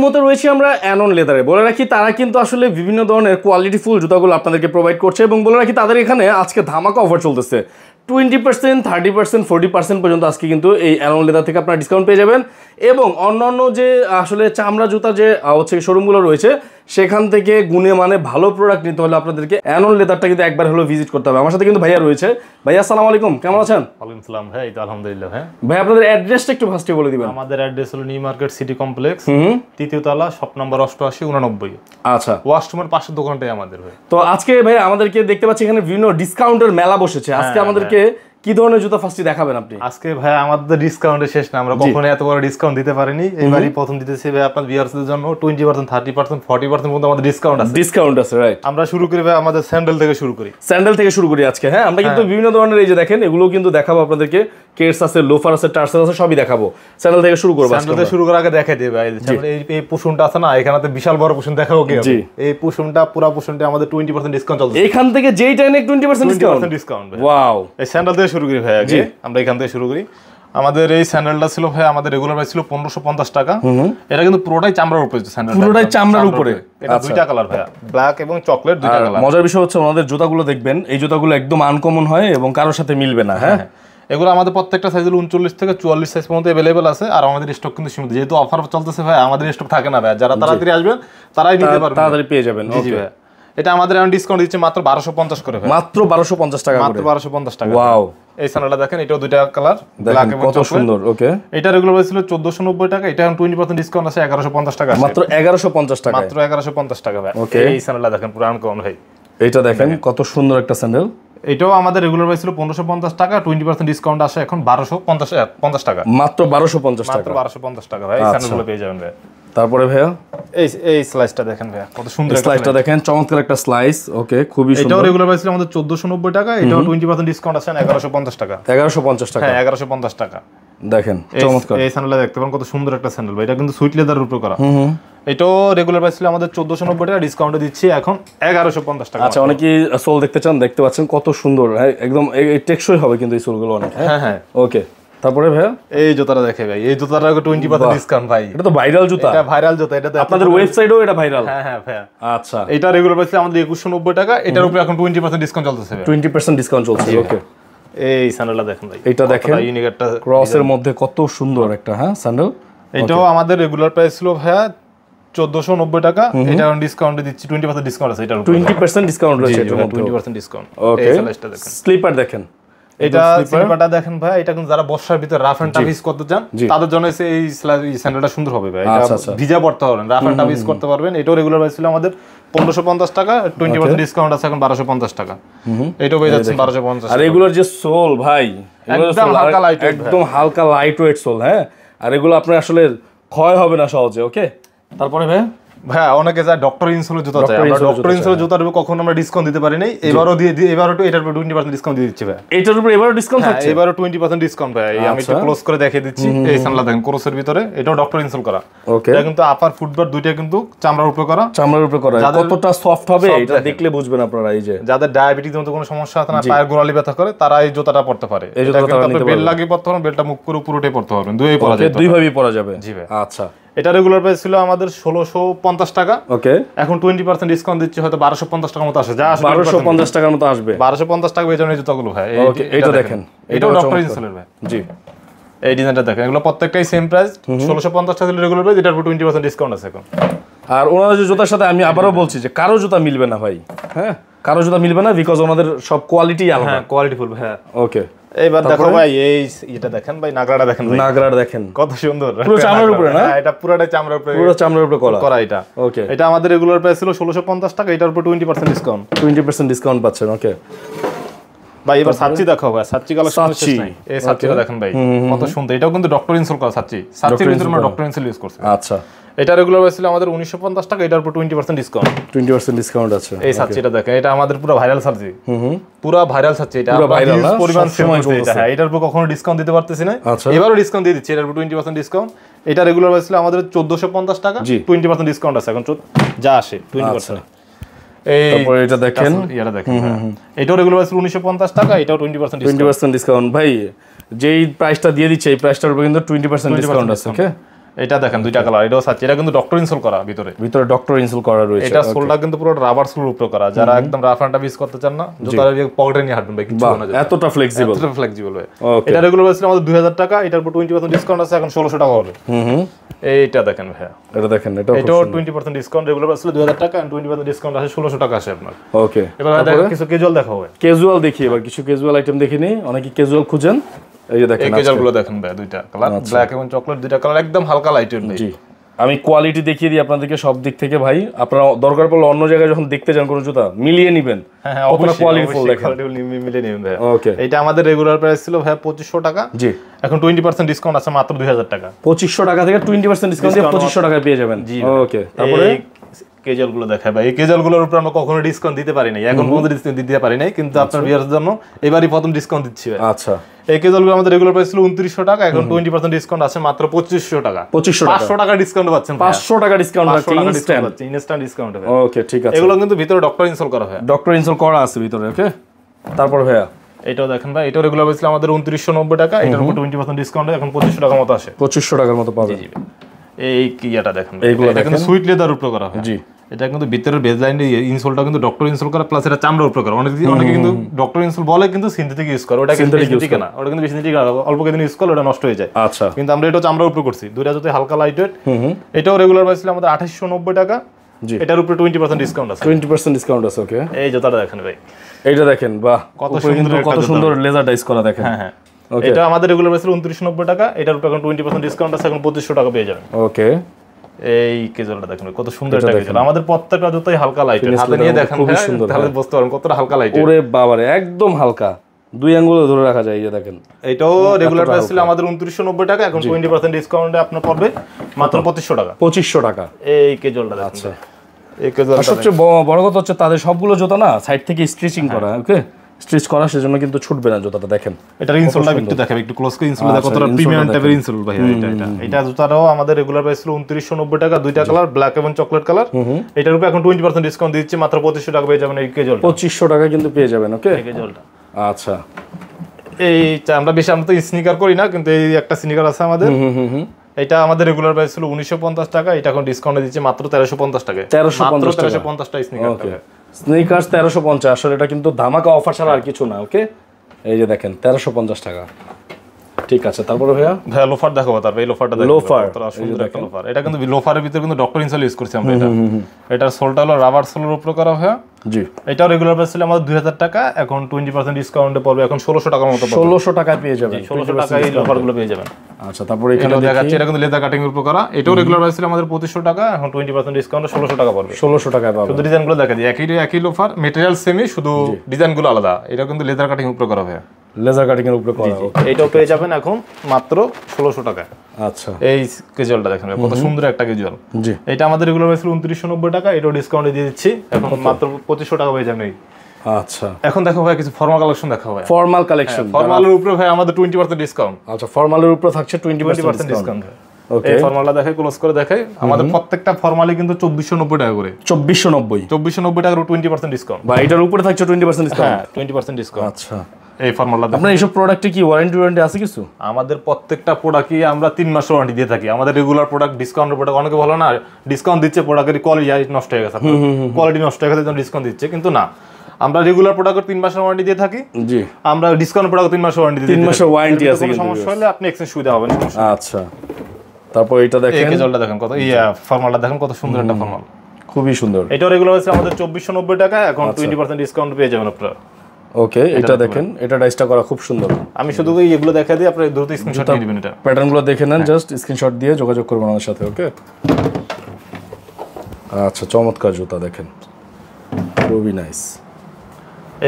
মতো রয়েছে আমরা অ্যানন লেদারে। বলে রাখি তারা কিন্তু আসলে বিভিন্ন ধরনের কোয়ালিটিফুল জুতাগুলো আপনাদেরকে প্রোভাইড করছে এবং বলে রাখি তাদের এখানে আজকে ধামাকা অফার চলতেছে। 20%, 30%, 40% পর্যন্ত আজকে কিন্তু এই অ্যানন লেদার থেকে আপনারা ডিসকাউন্ট পেয়ে যাবেন। এবং অন্যান্য যে আসলে চামড়া জুতা যে হচ্ছে শোরুমগুলো রয়েছে সেখান থেকে গুণে মানে ভালো প্রোডাক্ট নিতে হলে আপনাদেরকে অ্যানন লেদারটা কিন্তু একবার হলো ভিজিট করতে হবে। আমার সাথে কিন্তু ভাইয়া রয়েছে। ভাইয়া আসসালামু আলাইকুম, কেমন আছেন? ওয়ালাইকুম আসসালাম ভাই, এই তো আলহামদুলিল্লাহ। হ্যাঁ ভাই, আপনাদের অ্যাড্রেসটা একটু ফার্স্টে বলে দিবেন। আমাদের অ্যাড্রেস হলো নিউ মার্কেট সিটি কমপ্লেক্স, তৃতীয় তলা, শপ নাম্বার 8889। আচ্ছা, ওয়াশরুমের পাশের দোকানটাই আমাদের। ভাই তো আজকে ভাই আমাদেরকে দেখতে পাচ্ছি এখানে বিভিন্ন ডিসকাউন্টের মেলা বসেছে। আজকে আমাদেরকে কি ধরনের জুতা ফার্স্টে দেখাবেন আপনি? আজকে ভাই আমাদের ডিসকাউন্টের শেষ না, আমরা কখনো এত বড় ডিসকাউন্ট দিতে পারিনি। এইবারই প্রথম দিতেছি ভাই আপনার ভিউয়ারদের জন্য 20%, 30%, 40% পর্যন্ত আমাদের ডিসকাউন্ট আছে। রাইট, আমরা শুরু করি ভাই আমাদের স্যান্ডেল থেকে শুরু করি আজকে। হ্যাঁ, আমরা কিন্তু বিভিন্ন ধরনের এই যে দেখেন এগুলো কিন্তু দেখাবো আপনাদেরকে। কেটস আছে, লোফার আছে, টার্সেল আছে, সবই দেখাবো। স্যান্ডেল থেকে শুরু করব। স্যান্ডেল থেকে শুরু করার আগে দেখাই দিই ভাই, এই পুশুনটা আছে না, এখানেতে বিশাল বড় পুশুন দেখাবো কি? এই পুশুনটা পুরো পুশুনটা আমাদের 20% ডিসকাউন্ট চলছে। এখান থেকে যেইটা নেক 20% ডিসকাউন্ট। ওয়াও, এই স্যান্ডেল থেকে শুরু করি ভাই আগে। আমরা এখান থেকে শুরু করি। আমাদের এই স্যান্ডেলটা ছিল ভাই আমাদের রেগুলার প্রাইস ছিল 1550 টাকা। এটা কিন্তু পুরোটাই চামড়ার উপরে স্যান্ডেল, পুরোটাই চামড়ার উপরে। এটা দুইটা কালার ভাই, ব্ল্যাক এবং চকলেট, দুইটা কালার। মজার বিষয় হচ্ছে ওনাদের জুতাগুলো দেখবেন, এই জুতাগুলো একদম আনকমন হয় এবং কারোর সাথে মিলবে না। হ্যাঁ, এগুলো আমাদের প্রত্যেকটা সাইজের 39 থেকে 44 সাইজ পর্যন্ত अवेलेबल আছে। আর আমাদের স্টক কিন্তু সীমিত, যেহেতু অফার চলতেছে ভাই, আমাদের স্টক থাকে না ভাই। যারা তাড়াতাড়ি আসবেন তারাই নিতে পারবেন, তাড়াতাড়ি পেয়ে যাবেন। জি ভাই, এটা আমাদের এখন ডিসকাউন্ট দিচ্ছে মাত্র 1250 করে ভাই, মাত্র 1250 টাকা, মাত্র 1250 টাকা। ওয়াও, এই স্যান্ডেলটা দেখেন, এটাও দুইটা কালার, ব্ল্যাক এবং কত সুন্দর। ওকে, এটা রেগুলার প্রাইস ছিল 1490 টাকা, এটা এখন 20% ডিসকাউন্ট আছে 1150 টাকা, মাত্র 1150 টাকা, মাত্র 1150 টাকা ভাই। এই স্যান্ডেলটা দেখেন পুরো আনকমন ভাই, এইটা দেখেন কত সুন্দর একটা স্যান্ডেল। এটাও আমাদের রেগুলার প্রাইস ছিল 1550 টাকা, 20% ডিসকাউন্ট আসে এখন 1250 টাকা, মাত্র 1250 টাকা, মাত্র 1250 টাকা ভাই। এই স্যান্ডেলগুলো পেয়ে যাবেন ভাই। তারপরে ভাইয়া এই স্লাইসটা দেখেন ভাই, কত সুন্দর স্লাইসটা দেখেন, চমৎকার একটা স্লাইস। ওকে, খুবই সুন্দর। এটাও রেগুলার প্রাইস ছিল আমাদের 1490 টাকা, এটাও 20% ডিসকাউন্ট আছে 1150 টাকা, 1150 টাকা। হ্যাঁ 1150 টাকা দেখেন চমৎকার এই স্যান্ডেলটা দেখতে পারেন, কত সুন্দর একটা স্যান্ডেল ভাই। এটা কিন্তু সুইট লেদারের উপর করা। এটাও রেগুলার প্রাইস ছিল আমাদের 1490 টাকা, ডিসকাউন্টে দিচ্ছি এখন 1150 টাকা। আচ্ছা, অনেকেই সোল দেখতে চান, দেখতে পাচ্ছেন কত সুন্দর, একদম টেকসই হবে কিন্তু এই সোলগুলো অনেক। হ্যাঁ হ্যাঁ, ওকে। তারপরে ভাইয়া এই জুতাটা দেখে ভাই, এই জুতাটা 20% ডিসকাউন্ট ভাই। এটা তো ভাইরাল জুতা, এটা ভাইরাল জুতা, এটা আপনাদের ওয়েবসাইটেও এটা ভাইরাল? হ্যাঁ হ্যাঁ ভাই। আচ্ছা, এটা রেগুলার প্রাইস ছিল আমাদের 2190 টাকা, এটার উপরে এখন 20% ডিসকাউন্ট চলতেছে, 20% ডিসকাউন্ট চলছে। ওকে, এই স্যান্ডেলটা দেখেন ভাই, এটা দেখেন ইউনিক একটা ক্রসের মধ্যে কত সুন্দর একটা স্যান্ডেল। এটাও আমাদের রেগুলার প্রাইস ছিল ভাইয়া 1490 টাকা, এটা এখন ডিসকাউন্টে দিচ্ছি 20% ডিসকাউন্ট আছে, এটার উপরে 20% ডিসকাউন্ট রয়েছে, এটার মধ্যে 20% ডিসকাউন্ট। ওকে, এই স্লাইসটা দেখেন, স্লিপার দেখেন, এটা স্লিপারটা দেখেন ভাই। এটা কিন্তু যারা বর্ষার ভিতরে রাফ এন্ড টাফ ইউজ করতে চান তাদের জন্য এই স্যান্ডেলটা সুন্দর হবে ভাই। এটা ভিজা পড়তে পারবেন, রাফ এন্ড টাফ ইউজ করতে পারবেন। এটাও রেগুলার প্রাইস ছিল আমাদের 1550 টাকা, 20% ডিসকাউন্ট আছে এখন 1250 টাকা। এটাও পেয়ে যাচ্ছেন 1250। আর এগুলোর যে সোল ভাই, একদম হালকা লাইট, একদম হালকা লাইট ওয়েট সোল। হ্যাঁ, আর এগুলো আপনার আসলে ক্ষয় হবে না সহজে। ওকে, তারপরে ভাই অনেকে যায় ডক্টর ইনসোলের জুতা চায়, আমরা ডক্টর ইনসোলের জুতার উপর কখনো আমরা ডিসকাউন্ট দিতে পারি নাই। এবারও এবারও তো এটার উপর 20% ডিসকাউন্ট দিয়ে দিচ্ছি ভাই। এটার উপর এবারও ডিসকাউন্ট থাকছে? এবারও 20% ডিসকাউন্ট ভাই। আমি একটু ক্লোজ করে দেখিয়ে দিচ্ছি। এই স্যান্ডেলটা দেখেন ক্রসের ভিতরে, এটাও ডক্টর ইনসোল করা। ওকে, এটা কিন্তু আপার ফুটবার দুইটা কিন্তু চামড়ার উপরে করা, চামড়ার উপরে করা। কতটা সফট হবে এটা দেখলে বুঝবেন আপনারা। এই যে যাদের ডায়াবেটিস মতো কোনো সমস্যা আছে না, পায়ের গোড়ালি ব্যথা করে, তারা এই জুতাটা পড়তে পারে। এই জুতাটা আপনি বেল লাগিয়ে পড়তে পারেন, বেলটা মুখ করে পুরোটাই পড়তে পারবেন, দুইভাবেই পরা যায়, দুইভাবেই পরা যাবে। জি ভাই। আচ্ছা, এটা রেগুলার প্রাইস ছিল আমাদের 1650 টাকা। ওকে, এখন 20% ডিসকাউন্ট দিচ্ছি, হয়তো 1250 টাকার মতো আসে, যা 1250 টাকার মতো আসবে। 1250 টাকা বেচনের জুতাগুলো ভাই। ওকে, এটা দেখেন, এটাও ডক্টর ইনসোলের ভাই। জি, এই ডিজাইনটা দেখেন, এগুলো প্রত্যেকটাই সেম প্রাইস, 1650 টাকা রেগুলার প্রাইস, এটার উপর 20% ডিসকাউন্ট আছে এখন। আর ওনাদের যে জুতার সাথে আমি আবারও বলছি যে কারো জুতা মিলবে না ভাই। হ্যাঁ, কারো জুতা মিলবে না, বিকজ ওনাদের সব কোয়ালিটি আলাদা। হ্যাঁ, কোয়ালিটিফুল ভাই। ওকে, এইবার দেখো ভাই, এই এটা দেখেন ভাই, নাগরাটা দেখেন ভাই, নাগরাটা দেখেন কত সুন্দর, পুরো চামড়ার উপরে না? এটা পুরোটাই চামড়ার উপরে, পুরো চামড়ার উপরে করা এটা। ওকে, এটা আমাদের রেগুলার প্রাইস ছিল 1650 টাকা, এটার উপর 20% ডিসকাউন্ট, 20% ডিসকাউন্ট পাচ্ছেন। ওকে ভাই, এবার সাচ্চি দেখো ভাই, সাচ্চি কালেকশন শেষ নাই। এই সাচ্চিটা দেখেন ভাই, কত সুন্দর। এটাও কিন্তু ডক্টর ইনসোল করা সাচ্চির ভিতরে আমরা ডক্টর ইনসোল ইউজ করছি। আচ্ছা, এটা রেগুলার প্রাইস ছিল আমাদের 1950 টাকা, এটার উপর 20% ডিসকাউন্ট, 20% ডিসকাউন্ট আছে। এই সাচ্চিটা দেখেন, এটা আমাদের পুরো ভাইরাল সাচ্চি, পুরো ভাইরাল সাচ্চি। এটা ভাইরাল পরিমাণ সময় চলছে। হ্যাঁ, এটার উপর কখনো ডিসকাউন্ট দিতে পারতেছি না, এবারও ডিসকাউন্ট দিয়ে দিচ্ছি, এটার উপর 20% ডিসকাউন্ট। এটা রেগুলার প্রাইস ছিল আমাদের 1450 টাকা, 20% ডিসকাউন্ট আছে এখন, যা আসে 20%। তারপরে এটা দেখেন, এটা দেখেন, এটাও রেগুলার প্রাইস 1950 টাকা, এটাও 20% ডিসকাউন্ট। ভাই যেই প্রাইসটা দিয়ে দিচ্ছে এই প্রাইসটার উপর কিন্তু 20% ডিসকাউন্ট আছে। ওকে, এটা দেখেন দুইটা কালার, এটাও সাচ্চি, এটা কিন্তু ডক্টর ইনসোল করা, ভিতরে ডক্টর ইনসোল করা রয়েছে। এটা সোলটা কিন্তু পুরো রাবার সোলের উপরে করা, যারা একদম রাফ অ্যান্ড টাফ ইউজ করতে চান না, জুতার পকেটে নিয়ে হাঁটবেন ভাই, কিছু না, এতটা ফ্লেক্সিবল, এতটা ফ্লেক্সিবল ভাই। এটা রেগুলার প্রাইস ছিল আমাদের 2000 টাকা, এটার উপর 20% ডিসকাউন্ট আছে, এখন 1600 টাকা হবে। এইটা দেখেন ভাই, এটা দেখেন, এটাও 20% ডিসকাউন্ট, রেগুলার প্রাইস ছিল 2000 টাকা, এন্ড 20% ডিসকাউন্ট আছে 1600 টাকা আসে আপনার। ওকে, এবার দেখেন কিছু ক্যাজুয়াল দেখা হবে, ক্যাজুয়াল দেখি এবার, কিছু ক্যাজুয়াল আইটেম দেখিনি, অনেকে ক্যাজুয়াল খুঁজেন, এই যে দেখেন এই ক্যাজুয়াল গুলো দেখেন ভাই, দুইটা কালার, ব্ল্যাক এবং চকলেট, দুইটা কালার একদম হালকা লাইটের ভাই। জি, আমি কোয়ালিটি দেখিয়ে দিই আপনাদেরকে সব দিক থেকে ভাই, আপনারা দরকার পড়লে অন্য জায়গায় যখন দেখতে যান কোনো জুতা মিলিয়ে নেবেন, হ্যাঁ কতটা কোয়ালিটি ফুল দেখেন, মিলিয়ে নেবেন ভাই। ওকে, এটা আমাদের রেগুলার প্রাইস ছিল ভাই 2500 টাকা, জি, এখন 20% ডিসকাউন্ট আছে মাত্র 2000 টাকা। 2500 টাকা থেকে 20% ডিসকাউন্ট দিয়ে 2500 টাকায় পেয়ে যাবেন। ওকে, তারপরে কেজল গুলো দেখায় ভাই, এই কেজল গুলোর উপর আমরা কখনো ডিসকাউন্ট দিতে পারি নাই, এখন পর্যন্ত ডিসকাউন্ট দিতে পারি নাই, কিন্তু আপনার ভিউয়ারদের জন্য এবারই প্রথম ডিসকাউন্ট দিচ্ছি ভাই। আচ্ছা, এই কেজল গুলো আমাদের রেগুলার প্রাইস ছিল 2900 টাকা, এখন 20% ডিসকাউন্ট আছে মাত্র 2500 টাকা। 500 টাকা ডিসকাউন্ট পাচ্ছেন, 500 টাকা ডিসকাউন্ট পাচ্ছেন, ইনস্ট্যান্ট ডিসকাউন্ট হবে। ওকে, ঠিক আছে, এগুলো কিন্তু ভিতরে ডক্টর ইনস্টল করা হয়, ডক্টর ইনস্টল করা আছে ভিতরে। ওকে, তারপর ভাইয়া এটাও দেখেন ভাই, এটাও রেগুলার প্রাইস ছিল আমাদের 2990 টাকা, এটার উপর 20% ডিসকাউন্ট, এখন 2500 টাকা মতো আসে, 2500 টাকার মতো পাবেন। এই কিয়াটা দেখেন, এইগুলো এটা কিন্তু সুইট লেদার উপরে করা হয়। জি, এটা কিন্তু ভিতরের বেজলাইন ইনসোলটা কিন্তু ডক্টর ইনসোল করা, প্লাস এটা চামড়ার উপরে করা। অনেকে কিন্তু ডক্টর ইনসোল বলে কিন্তু সিনথেটিক ইউজ করে, ওটা কিন্তু সিনথেটিক না, ওটা কিন্তু সিনথেটিক না, অল্প কিছু ইউজ করলে ওটা নষ্ট হয়ে যায়। আচ্ছা, কিন্তু আমরা এটা চামড়ার উপরে করছি, দুইটা যদি হালকা লাইট ওয়েট। এটাও রেগুলার প্রাইস ছিল আমাদের 2890 টাকা, জি, এটার উপরে 20% ডিসকাউন্ট আছে, 20% ডিসকাউন্ট আছে। ওকে, এই জুতাটা দেখেন ভাই, এইটা দেখেন, বাহ, কত সুন্দর লেজার ডাইস করা দেখেন। হ্যাঁ হ্যাঁ, এটা আমাদের রেগুলার প্রাইস ছিল 2990 টাকা, এটার উপরে এখন 20% ডিসকাউন্ট আছে, এখন 2500 টাকা পেয়ে যাবেন। ওকে, এই কেজলটা দেখেন কত সুন্দর একটা কেজল, আমাদের প্রত্যেকটা জুতাই হালকা লাইট, হাতে নিয়ে দেখেন খুবই সুন্দর, তাহলে বুঝতে পারবেন কতটা হালকা লাইট। ওরে বাবারে, একদম হালকা, দুই আঙ্গুলে ধরে রাখা যায়, এই যে দেখেন। এটাও রেগুলার প্রাইস ছিল আমাদের 2990 টাকা, এখন 20% ডিসকাউন্টে আপনার পড়বে মাত্র 2500 টাকা। 2500 টাকা এই কেজলটা দেখেন। আচ্ছা, এই কেজলটা সবচেয়ে বড় কথা হচ্ছে তাদের সবগুলো জুতা না সাইড থেকে স্টিচিং করা। ওকে, স্টিচ করা, সেজন্য কিন্তু ছুটবে না জুতাটা। দেখেন এটার ইনসোলটা একটু দেখাবে, একটু ক্লোজ করে ইনসোল দেখো, কতটা প্রিমিয়াম টাইপের ইনসোল ভাই। এটা জুতাটাও আমাদের রেগুলার প্রাইস ছিল 2990 টাকা, দুইটা কালার, ব্ল্যাক এবং চকলেট কালার। এটার উপরে এখন 20% ডিসকাউন্ট দিচ্ছি, মাত্র 2500 টাকা পেয়ে যাবেন এই কেজল। 2500 টাকা কিন্তু পেয়ে যাবেন। ওকে, এই কেজলটা। আচ্ছা, আমরা তো স্নিকার করি না, কিন্তু এই একটা স্নিকার আছে আমাদের, এটা আমাদের রেগুলার প্রাইস ছিল 1950 টাকা, এটা এখন ডিসকাউন্টে দিচ্ছে মাত্র 1350 টাকায়। 1350 টাকা স্নিকার। ওকে, স্নিকার্স 1350, আসলে এটা কিন্তু ধামাকা অফার ছাড়া আর কিছু না। ওকে, এই যে দেখেন 1350 টাকা। ঠিক আছে, তারপরে ভাইয়া লোফার দেখো, তারপর এই লোফারটা দেখো, লোফার, সুন্দর একটা লোফার। এটা কিন্তু লোফারের ভিতরে কিন্তু ডক্টর ইনসোল ইউজ করছি আমরা। এটার সোলটা হলো রাবার সোলের উপরে করা হয়। জি, এটাও রেগুলার প্রাইস ছিল আমাদের 2000 টাকা, এখন 20% ডিসকাউন্টে পড়বে, এখন 1600 টাকার মতো। 1600 টাকায় পেয়ে যাবেন, 1600 টাকায় এই লোফারগুলো পেয়ে যাবেন। আচ্ছা, তারপরে এখানে দেখাচ্ছি, এটা কিন্তু লেদার কাটিং এর উপর করা। এটাও রেগুলার প্রাইস ছিল আমাদের 2500 টাকা, এখন 20% ডিসকাউন্টে 1600 টাকা পড়বে। 1600 টাকায় পাবেন। শুধু ডিজাইনগুলো দেখা দিই, একই লোফার, ম্যাটেরিয়াল সেমই, শুধু ডিজাইনগুলো আলাদা। এটা কিন্তু লেদার কাটিং এর উপর করা হয়, লেজার কাটিং এর উপরে করা। এটাও পেয়ে যাবেন এখন মাত্র 1600 টাকায়। আচ্ছা, এই কেজুয়ালটা দেখেন কত সুন্দর একটা কেজুয়াল। জি, এটা আমাদের রেগুলার প্রাইস ছিল 2990 টাকা, এটাও ডিসকাউন্টে দিয়ে দিচ্ছি, এখন মাত্র 2500 টাকা পেয়ে যাবেন। আচ্ছা, এখন দেখো ভাই কিছু ফর্মাল কালেকশন দেখো ভাই, ফর্মাল কালেকশন। ফর্মালের উপরে ভাই আমাদের 20% ডিসকাউন্ট। আচ্ছা, ফর্মালের উপরে থাকছে 20% ডিসকাউন্ট। ওকে, এই ফর্মালটা দেখাই, ক্লোজ করে দেখাই, আমাদের প্রত্যেকটা ফর্মালি কিন্তু 2490 টাকা করে। 2490 টাকার 20% ডিসকাউন্ট। বা এটার উপরে থাকছে 20% ডিসকাউন্ট। হ্যাঁ, 20% ডিসকাউন্ট। আচ্ছা, এই ফর্মালটা আপনার এইসব প্রোডাক্টে কি ওয়ারেন্টি আছে কিছু? আমাদের প্রত্যেকটা প্রোডাক্টই আমরা 3 মাসের ওয়ারেন্টি দিয়ে থাকি। আমাদের রেগুলার প্রোডাক্ট, ডিসকাউন্টের প্রোডাক্ট অনেকে ভালো না, ডিসকাউন্ট দিচ্ছে, প্রোডাক্টের কোয়ালিটি নষ্ট হয়ে গেছে, কোয়ালিটি নষ্ট হয়ে গেছে, ডিসকাউন্ট দিচ্ছে, কিন্তু না, আমরা রেগুলার প্রোডাক্টের 3 মাসের ওয়ারেন্টি দিয়ে থাকি। জি, আমরা ডিসকাউন্ট প্রোডাক্ট 3 মাসের ওয়ারেন্টি দিই। 3 মাসের ওয়ারেন্টি আছে, কিন্তু সমস্যা হলে আপনি এক্সচেঞ্জ সুবিধা পাবেন। আচ্ছা, তারপর এটা দেখেন, এই কেজলটা দেখেন, কত ফর্মালটা দেখেন, কত সুন্দর একটা ফর্মাল, খুবই সুন্দর। এটা রেগুলার আছে আমাদের 2490 টাকা, এখন 20% ডিসকাউন্ট পেয়ে যাবেন আপনারা। ওকে, এটা দেখেন, এটা ডাইসটা করা খুব সুন্দর। আমি শুধু এগুলো দেখাই দিই, আপনারা দ্রুত স্ক্রিনশট নিয়ে নেবেন। এটা প্যাটার্নগুলো দেখে নেন, জাস্ট স্ক্রিনশট দিয়ে যোগাযোগ করবেন আমার সাথে। ওকে, আচ্ছা, চমৎকার জুতা দেখেন, খুবই নাইস।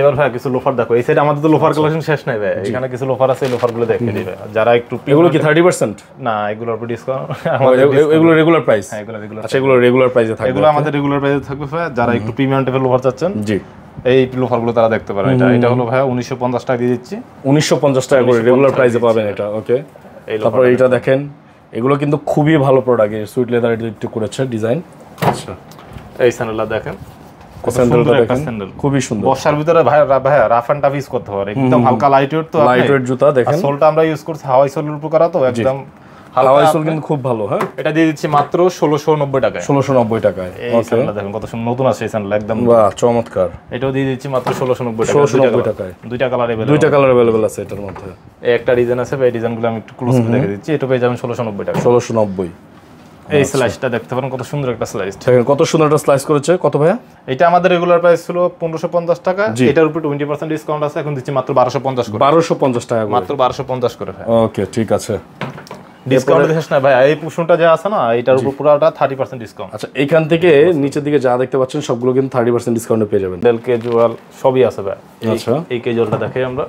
এবার ভাই কিছু লোফার দেখো, এই সাইডে আমাদের তো লোফার কালেকশন শেষ নাই ভাই, এখানে কিছু লোফার আছে, এই লোফারগুলো দেখে দিবে যারা একটু। এগুলো কি 30%? না, এগুলোর উপর ডিসকাউন্ট, এগুলো রেগুলার প্রাইস। হ্যাঁ, এগুলো রেগুলার। আচ্ছা, এগুলো রেগুলার প্রাইসে থাকবে। এগুলো আমাদের রেগুলার প্রাইসে থাকবে ভাই, যারা একটু প্রিমিয়াম টাইপের লোফার চাচ্ছেন। জি, এই লোফারগুলো তারা দেখতে পারেন। এটা হলো ভাই 1950 টাকা দিয়ে দিচ্ছি, 1950 টাকা করে রেগুলার প্রাইসে পাবেন এটা। ওকে, তারপর এটা দেখেন, এগুলো কিন্তু খুবই ভালো প্রোডাক্ট, সুইট লেদার একটু করেছে ডিজাইন। আচ্ছা, এই স্যান্ডেলটা দেখেন, খুবই সুন্দর। বর্ষার ভিতরে ভাই রাফ এন্ড টাফ ইউজ করতে পারে, একদম হালকা লাইট ওয়েট। তো লাইট ওয়েট জুতা দেখেন, সোলটা আমরা ইউজ করছি হাওয়াই সোলের উপর করা, তো একদম হাওয়াই সোল কিন্তু খুব ভালো। হ্যাঁ, এটা দিয়ে দিচ্ছি মাত্র 1690 টাকায়। 1690 টাকায়। এই স্যান্ডেলটা দেখুন কত সুন্দর, নতুন আছে এই স্যান্ডেল একদম। বাহ, চমৎকার। এটাও দিয়ে দিচ্ছি মাত্র 1690 টাকায়। 1690 টাকায়। দুইটা কালার अवेलेबल, দুইটা কালার अवेलेबल আছে এটার মধ্যে। এই একটা ডিজাইন আছে, এই ডিজাইনগুলো আমি একটু ক্লোজ করে দেখিয়ে দিচ্ছি। এটা পেয়ে যাবেন 1690 টাকা। 1690। এই স্লাইসটা দেখতে পারেন কত সুন্দর একটা স্লাইস। দেখেন কত সুন্দর একটা স্লাইস করেছে। কত ভাইয়া? এটা আমাদের রেগুলার প্রাইস ছিল 1550 টাকা, এটার উপর 20% ডিসকাউন্ট আছে, এখন দিচ্ছি মাত্র 1250 করে। 1250 টাকা করে, মাত্র 1250 করে। ওকে, ঠিক আছে। ডিসকাউন্ট দিস না ভাই, এই পোর্শনটা যে আছে না এটার উপর পুরোটা 30% ডিসকাউন্ট। আচ্ছা, এখান থেকে নিচের দিকে যা দেখতে পাচ্ছেন সবগুলো কিন্তু 30% ডিসকাউন্টে পেয়ে যাবেন। ডেল ক্যাজুয়াল সবই আছে ভাই। আচ্ছা, এই ক্যাজুয়ালটা দেখে আমরা,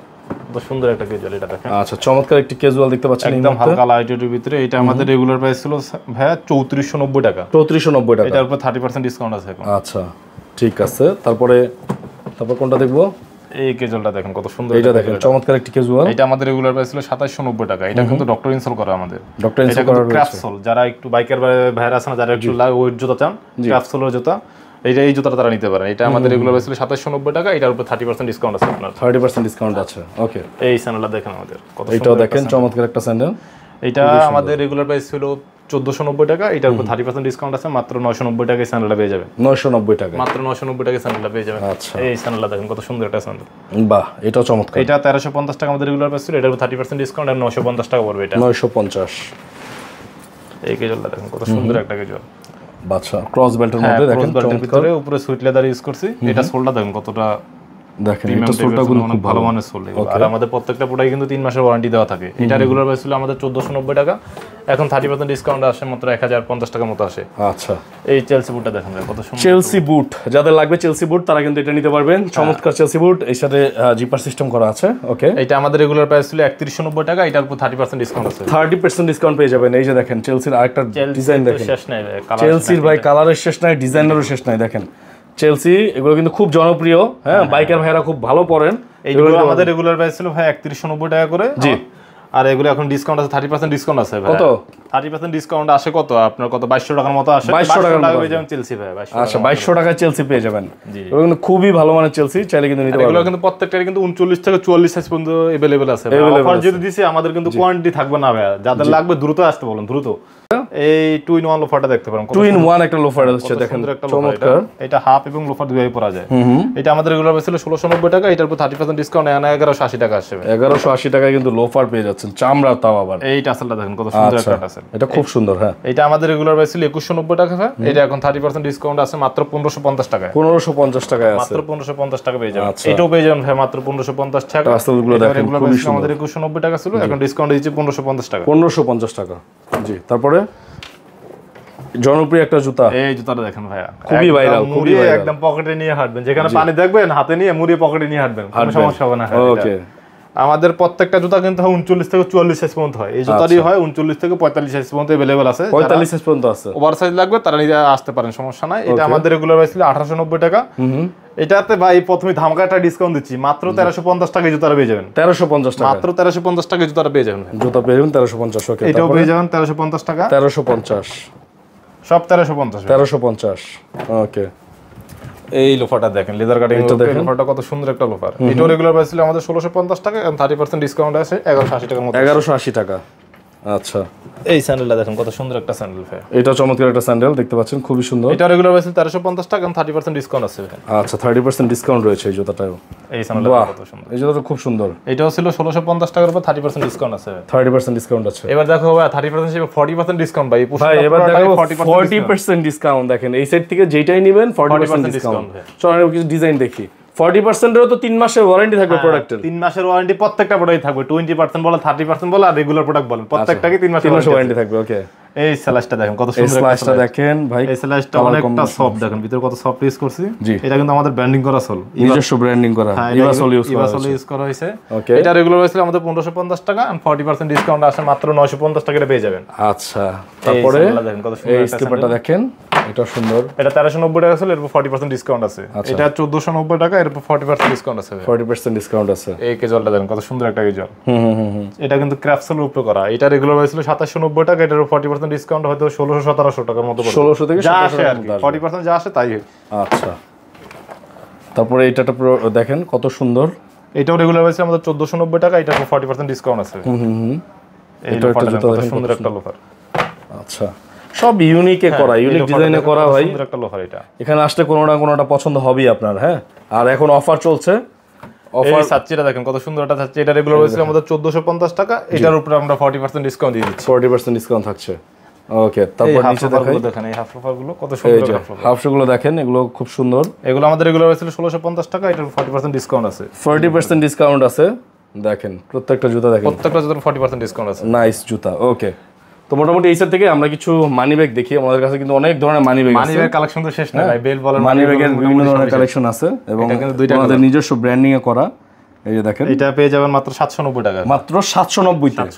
কত সুন্দর একটা ক্যাজুয়াল, এটা দেখেন। আচ্ছা, চমৎকার একটি ক্যাজুয়াল দেখতে পাচ্ছেন, একদম হালকা লাইটের ভিতরে। এটা আমাদের রেগুলার প্রাইস ছিল ভাই 3490 টাকা। 3490 টাকা, এটার উপর 30% ডিসকাউন্ট আছে এখন। আচ্ছা, ঠিক আছে। তারপর কোনটা দেখবো? এই ক্যাজুয়ালটা দেখেন কত সুন্দর, এটা দেখেন চমৎকার একটি ক্যাজুয়াল। এটা আমাদের রেগুলার প্রাইস ছিল 2790 টাকা। এটা কিন্তু ডক্টর ইনসোল করা আমাদের। ডক্টর ইনসোল করা রয়েছে। ক্রাফট সোল, যারা একটু বাইকার ভাইরা আছে না, যারা একটু ওয়েট জুতা চান, ক্রাফট সোলের জুতা, এই জুতাটা তারা নিতে পারেন। এটা আমাদের রেগুলার প্রাইস ছিল 2790 টাকা। এটার উপর 30% ডিসকাউন্ট আছে আপনার। 30% ডিসকাউন্ট আছে, ওকে। এই স্যান্ডেলটা দেখেন আমাদের কত সুন্দর, এটাও দেখেন চমৎকার একটা স্যান্ডেল। এটা আমাদের রেগুলার প্রাইস ছিল 1490 টাকা। এটার উপর 30% ডিসকাউন্ট আছে, মাত্র 990 টাকায় স্যান্ডেলটা পেয়ে যাবেন। 990 টাকা, মাত্র 990 টাকায় স্যান্ডেলটা পেয়ে যাবেন। আচ্ছা, এই স্যান্ডেলটা দেখেন কত সুন্দর একটা স্যান্ডেল। বাহ, এটাও চমৎকার। এটা 1350 টাকা আমাদের রেগুলার প্রাইস ছিল, এটার উপর 30% ডিসকাউন্ট আর 950 টাকা পড়বে এটা। 950। এই কেজলটা দেখেন কত সুন্দর একটা কেজল। বাচ্চা ক্রস বেল্টের মধ্যে দেখেন চমৎকার, উপরে সুইট লেদার ইউজ করছি। এটা সোলটা দেখেন কতটা, দেখেন এটা সোলটা কিন্তু খুব ভালো মানের সোল। আর আমাদের প্রত্যেকটা প্রোডাক্টে কিন্তু 3 মাসের ওয়ারেন্টি দেওয়া থাকে। এটা রেগুলার প্রাইস ছিল আমাদের 1490 টাকা, এখন 30% ডিসকাউন্ট আসে মাত্র 1050 টাকার মতো আসে। আচ্ছা, এই চেলসি বুটটা দেখেন কত সুন্দর। চেলসি বুট, যাদের লাগবে চেলসি বুট তারা কিন্তু এটা নিতে পারবেন। চমৎকার চেলসি বুট, এর সাথে জিপার সিস্টেম করা আছে, ওকে। এটা আমাদের রেগুলার প্রাইস ছিল 3190 টাকা, এটার উপর 30% ডিসকাউন্ট আছে। 30% ডিসকাউন্ট পেয়ে যাবেন। এই যে দেখেন চেলসির আরেকটা ডিজাইন দেখেন, শেষ নাই ভাই, চেলসির ভাই কালারের শেষ নাই, ডিজাইনেরও শেষ নাই। দেখেন চেলসি, এগুলো কিন্তু খুব জনপ্রিয়। হ্যাঁ, বাইকার ভাইরা খুব ভালো পরেন। এইগুলো আমাদের রেগুলার প্রাইস ছিল ভাই 3190 টাকা করে। জি, আর এগুলো এখন ডিসকাউন্ট আছে, 30% ডিসকাউন্ট আছে ভাই। কত 30% ডিসকাউন্ট আসে? কত আপনার কত 2200 টাকার মতো আসে। 2200 টাকা পেয়ে যাবেন চেলসি ভাই। আচ্ছা, 2200 টাকায় চেলসি পেয়ে যাবেন। এগুলো কিন্তু খুবই ভালো মানের চেলসি, চাইলে কিন্তু নিতে পারবেন। এগুলো কিন্তু প্রত্যেকটারই কিন্তু 39 থেকে 44 সাইজ পর্যন্ত अवेलेबल আছে। অফার যদি দিছি আমাদের কিন্তু কোয়ান্টিটি থাকবে না ভাই, যাদের লাগবে দ্রুত আসতে বলুন, দ্রুত। এই 2 in 1 লোফারটা দেখতে পারেন, 2 in 1 একটা লোফার আছে দেখেন, চমৎকার। এটা হাফ এবং লোফার দুইভাবে পরা যায়। এটা আমাদের রেগুলার প্রাইস ছিল 1690 টাকা, এটার উপর 30% ডিসকাউন্ট 1180 টাকা আসবে। 1180 টাকায় কিন্তু লোফার পেয়ে যাচ্ছেন, চামড়া তাও আবার। এই টাসেলটা দেখেন কত সুন্দর একটা টাসেল, এটা খুব সুন্দর। হ্যাঁ, এটা আমাদের রেগুলার প্রাইস ছিল 2190 টাকা, এটা এখন 30% ডিসকাউন্ট আছে মাত্র 1550 টাকায়। 1550 টাকায় আছে, মাত্র 1550 টাকা পেয়ে যাবেন। এটাও পেয়ে যাবেন ভাই মাত্র 1550 টাকা। টাসেলগুলো দেখেন খুবই সুন্দর। আমাদের 2190 টাকা ছিল, এখন ডিসকাউন্ট দিয়েছে 1550 টাকা। 1550 টাকা, জি। তারপরে জনপ্রিয় একটা জুতা, এই জুতাটা দেখেন ভাইয়া, খুবই ভাইরাল, খুবই ভাইরাল। একদম পকেটে নিয়ে হাঁটবেন, যেখানে পানি দেখবেন হাতে নিয়ে মুড়িয়ে পকেটে নিয়ে হাঁটবেন, কোনো সমস্যা হবে না। ওকে, আমাদের প্রত্যেকটা জুতা কিন্তু 39 থেকে 44 সাইজ পর্যন্ত হয়। এই জুতারই হয় 39 থেকে 45 সাইজ পর্যন্ত अवेलेबल আছে। 45 সাইজ পর্যন্ত আছে। ওভার সাইজ লাগবে তারা নিয়ে আসতে পারেন, সমস্যা নাই। এটা আমাদের রেগুলার প্রাইস ছিল 1890 টাকা। এটাতে ভাই প্রথমে ধামাকা একটা ডিসকাউন্ট দিচ্ছি, মাত্র 1350 টাকায় জুতাটা পেয়ে যাবেন। 1350 টাকা, মাত্র 1350 টাকায় জুতাটা পেয়ে যাবেন। জুতা পেয়ে যাবেন 1350। ওকে, এটাও পেয়ে যাবেন 1350 টাকা। 1350, সব 1350। 1350, ওকে। এই লোফারটা দেখেন, লেদার কাটিং লোফারটা কত সুন্দর একটা লোফার। এটাও রেগুলার প্রাইস ছিল আমাদের 1650 টাকা, এবং 30% ডিসকাউন্ট আছে 1180 টাকার মতো। 1180 টাকা, আচ্ছা। এই স্যান্ডেলটা দেখেন কত সুন্দর একটা স্যান্ডেল ভাই, এটা চমৎকার একটা স্যান্ডেল দেখতে পাচ্ছেন, খুবই সুন্দর। এটা রেগুলার প্রাইস 1350 টাকা, এবং 30% ডিসকাউন্ট আছে। আচ্ছা, 30% ডিসকাউন্ট রয়েছে এই জুতাটাও। এই স্যান্ডেলটা কত সুন্দর, এই জুতাটা খুব সুন্দর। এটাও ছিল 1650 টাকার উপর 30% ডিসকাউন্ট আছে। 30% ডিসকাউন্ট আছে। এবার দেখো ভাই 30% হিসেবে 40% ডিসকাউন্ট ভাই। ভাই এবার দেখো 40% ডিসকাউন্ট, দেখেন এই সেট থেকে যেটাই নেবেন 40% ডিসকাউন্ট। চলো আমরা কিছু ডিজাইন দেখি। 40% এরও তো 3 মাসের ওয়ারেন্টি থাকবে প্রোডাক্টের। 3 মাসের ওয়ারেন্টি প্রত্যেকটা প্রোডাক্টে থাকবে। 20% বলে, 30% বলে, আর রেগুলার প্রোডাক্ট বলেন, প্রত্যেকটাকে 3 মাসের ওয়ারেন্টি থাকবে। ওকে, এই স্লাইসটা দেখেন কত সুন্দর, এই স্লাইসটা দেখেন ভাই, এই স্লাইসটা অনেকটা সফট, দেখেন ভিতরে কত সফট ইউজ করছি। এটা কিন্তু আমাদের ব্র্যান্ডিং করা সোল, নিজস্ব ব্র্যান্ডিং করা, ইভাসোল ইউজ করা হয়েছে। এটা রেগুলার প্রাইস ছিল আমাদের 1550 টাকা, আর 40% ডিসকাউন্ট আসে মাত্র 950 টাকায় পেয়ে যাবেন। আচ্ছা, তারপরে দেখেন কত সুন্দর এই স্লিপারটা দেখেন, এটা সুন্দর। এটা 1390 টাকা ছিল, এর উপর 40% ডিসকাউন্ট আছে। এটা 1490 টাকা, এর উপর 40% ডিসকাউন্ট আছে। 40% ডিসকাউন্ট আছে। এই কেজলটা দেখেন কত সুন্দর একটা কেজল। এটা কিন্তু ক্রাফট সোলের উপরে করা। এটা রেগুলার প্রাইস ছিল 2790 টাকা, এটার উপর 40% ডিসকাউন্ট হয়তো 1600-1700 টাকার মতো পড়বে। 1600 থেকে 1700 আর কি 40% যা আসে তাই। আচ্ছা, তারপরে এইটাটা দেখেন কত সুন্দর। এটাও রেগুলার প্রাইস আমাদের 1490 টাকা, এটার উপর 40% ডিসকাউন্ট আছে। এই লোফারটা কত সুন্দর একটা লোফার। আচ্ছা, সব ইউনিকে করা, ইউনিক ডিজাইনে করা ভাই। সুন্দর একটা লোফার এটা। এখানে আসলে কোনোটা পছন্দ হবেই আপনার। হ্যাঁ, আর এখন অফার চলছে। অফার সাচ্চিটা দেখেন কত সুন্দর একটা সাচ্চি। এটা রেগুলার হচ্ছে আমাদের 1450 টাকা, এটার উপরে আমরা 40% ডিসকাউন্ট দিয়ে দিচ্ছি। 40% ডিসকাউন্ট থাকছে। ওকে, তারপর নিচে দেখেন এই হাফ লোফার গুলো কত সুন্দর। হাফ গুলো দেখেন, এগুলো খুব সুন্দর। এগুলো আমাদের রেগুলার হয়েছিল 1650 টাকা, এটার 40% ডিসকাউন্ট আছে। 40% ডিসকাউন্ট আছে। দেখেন প্রত্যেকটা জুতা দেখেন, প্রত্যেকটা জুতার 40% ডিসকাউন্ট আছে। নাইস জুতা। ওকে, তো মোটামুটি এই সাইড থেকে আমরা কিছু মানি ব্যাগ দেখি। আমাদের কাছে কিন্তু অনেক ধরনের মানি ব্যাগ আছে। মানি ব্যাগ কালেকশন তো শেষ না ভাই, বেল বলেন মানি ব্যাগের বিভিন্ন ধরনের কালেকশন আছে এবং আমাদের নিজস্ব ব্র্যান্ডিং এ করা। এই যে দেখেন, এটা পেয়ে যাবেন মাত্র 790 টাকা। মাত্র 790 টাকা।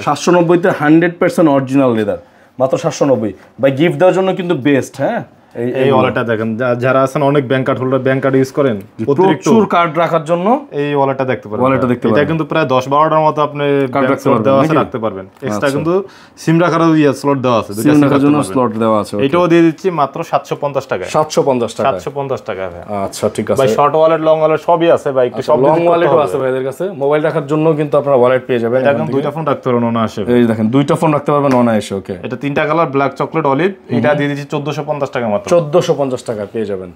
790 তে 100% অরিজিনাল লেদার, মাত্র 790। ভাই গিফট দেওয়ার জন্য কিন্তু বেস্ট। হ্যাঁ, এই ওয়ালেটটা দেখেন, যারা আছেন অনেক bank card holder, bank card use করেন, প্রচুর কার্ড রাখার জন্য এই ওয়ালেটটা দেখতে পারেন। এটা কিন্তু প্রায় 10-12টার মতো আপনি কার্ড রাখতে পারবেন। এক্সট্রা কিন্তু সিম রাখার স্লট দেওয়া আছে, সিম রাখার জন্য স্লট দেওয়া আছে। এটাও দিয়ে দিচ্ছি মাত্র 750 টাকা। 750 টাকা। 750 টাকা। আচ্ছা ঠিক আছে ভাই, শর্ট ওয়ালেট, লং ওয়ালেট সবই আছে ভাই। একটু সব লং ওয়ালেটও আছে ভাইদের কাছে। মোবাইল রাখার জন্য কিন্তু আপনারা ওয়ালেট পেয়ে যাবেন। এটা কিন্তু দুইটা ফোন রাখতে পারবেন অনায়াসে। এই দেখেন, দুইটা ফোন রাখতে পারবেন অনায়াসে। ওকে, এটা তিনটা কালার, ব্ল্যাক, চকলেট, অলিভ। এটা দিয়ে দিচ্ছি 1450 টাকা মাত্র। 1450 টাকা পেয়ে যাবেন।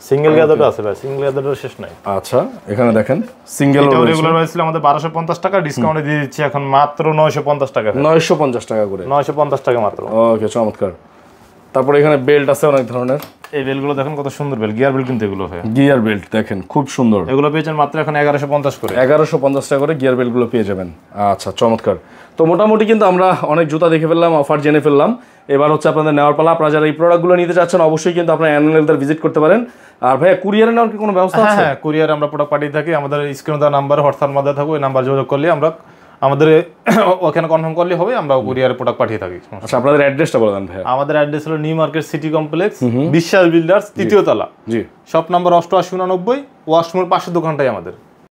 সিঙ্গেল গ্যাদারটা আছে ভাই, সিঙ্গেল গ্যাদারটা শেষ নাই। আচ্ছা, এখানে দেখেন সিঙ্গেল রেগুলার হয়েছিল আমাদের 1250 টাকা, ডিসকাউন্টে দিয়ে দিচ্ছি এখন মাত্র 950 টাকা। 950 টাকা করে। 950 টাকা মাত্র। ওকে, চমৎকার। তারপর এখানে বেল্ট আছে অনেক ধরনের। এই বেল্টগুলো দেখেন কত সুন্দর বেল্ট, গিয়ার বেল্ট কিন্তু এগুলো হয়। গিয়ার বেল্ট দেখেন খুব সুন্দর। এগুলো পেয়েছেন মাত্র এখন 1150 করে। 1150 টাকা করে গিয়ার বেল্টগুলো পেয়ে যাবেন। আচ্ছা, চমৎকার। তো মোটামুটি কিন্তু আমরা অনেক জুতা দেখে ফেললাম, অফার জেনে ফেললাম। এবার হচ্ছে আপনাদের নেওয়ার পালা। আপনারা যারা এই প্রোডাক্টগুলো নিতে চাচ্ছেন অবশ্যই কিন্তু আপনারা অ্যানুয়াল ভিজিট করতে পারেন। আর ভাইয়া কুরিয়ারে নেওয়ার কি কোনো ব্যবস্থা আছে? হ্যাঁ, কুরিয়ার আমরা প্রোডাক্ট পাঠিয়ে থাকি। আমাদের স্ক্রিনে দেওয়া নাম্বার, হোয়াটসঅ্যাপ মাধ্যমে থাকবে, ওই নাম্বার যোগাযোগ করলে আমরা আমাদের ওখানে কনফার্ম করলে হবে, আমরা কুরিয়ারে প্রোডাক্ট পাঠিয়ে থাকি। আচ্ছা, আপনাদের অ্যাড্রেসটা বলে দেন ভাইয়া। আমাদের অ্যাড্রেস হলো নিউ মার্কেট সিটি কমপ্লেক্স, বিশ্বাস বিল্ডার্স, 3য় তলা, জি। শপ নাম্বার 8889, ওয়াশরুমের পাশের দোকানটাই আমাদের।